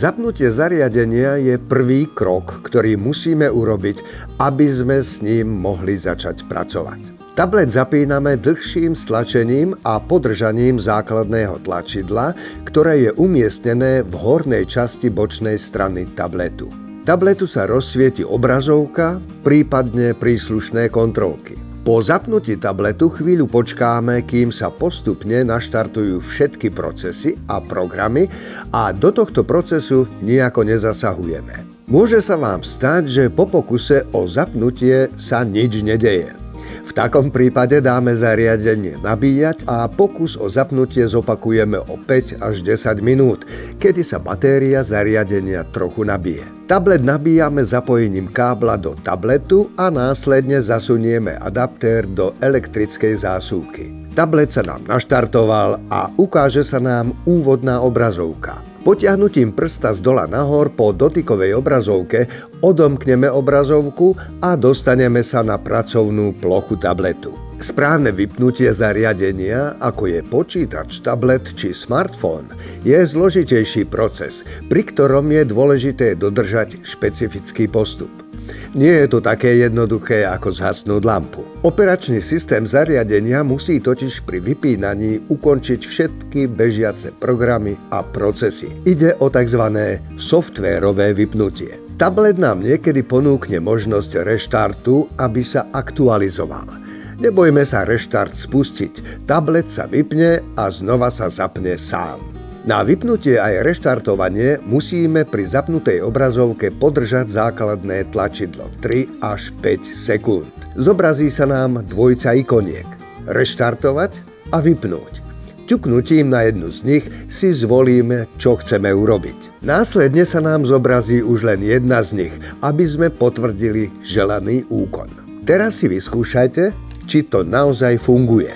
Zapnutie zariadenia je prvý krok, ktorý musíme urobiť, aby sme s ním mohli začať pracovať. Tablet zapíname dlhším stlačením a podržaním základného tlačidla, ktoré je umiestnené v hornej časti bočnej strany tabletu. Tabletu sa rozsvieti obrazovka, prípadne príslušné kontrolky. Po zapnutí tabletu chvíľu počkáme, kým sa postupne naštartujú všetky procesy a programy a do tohto procesu nijako nezasahujeme. Môže sa vám stať, že po pokuse o zapnutie sa nič nedeje. V takom prípade dáme zariadenie nabíjať a pokus o zapnutie zopakujeme o 5 až 10 minút, kedy sa batéria zariadenia trochu nabije. Tablet nabíjame zapojením kábla do tabletu a následne zasunieme adaptér do elektrickej zásuvky. Tablet sa nám naštartoval a ukáže sa nám úvodná obrazovka. Potiahnutím prsta z dola nahor po dotykovej obrazovke odomkneme obrazovku a dostaneme sa na pracovnú plochu tabletu. Správne vypnutie zariadenia, ako je počítač, tablet či smartfón, je zložitejší proces, pri ktorom je dôležité dodržať špecifický postup. Nie je to také jednoduché ako zhasnúť lampu. Operačný systém zariadenia musí totiž pri vypínaní ukončiť všetky bežiace programy a procesy. Ide o tzv. Softvérové vypnutie. Tablet nám niekedy ponúkne možnosť reštartu, aby sa aktualizoval. Nebojme sa reštart spustiť. Tablet sa vypne a znova sa zapne sám. Na vypnutie aj reštartovanie musíme pri zapnutej obrazovke podržať základné tlačidlo 3 až 5 sekúnd. Zobrazí sa nám dvojca ikoniek. Reštartovať a vypnúť. Ťuknutím na jednu z nich si zvolíme, čo chceme urobiť. Následne sa nám zobrazí už len jedna z nich, aby sme potvrdili želaný úkon. Teraz si vyskúšajte, či to naozaj funguje.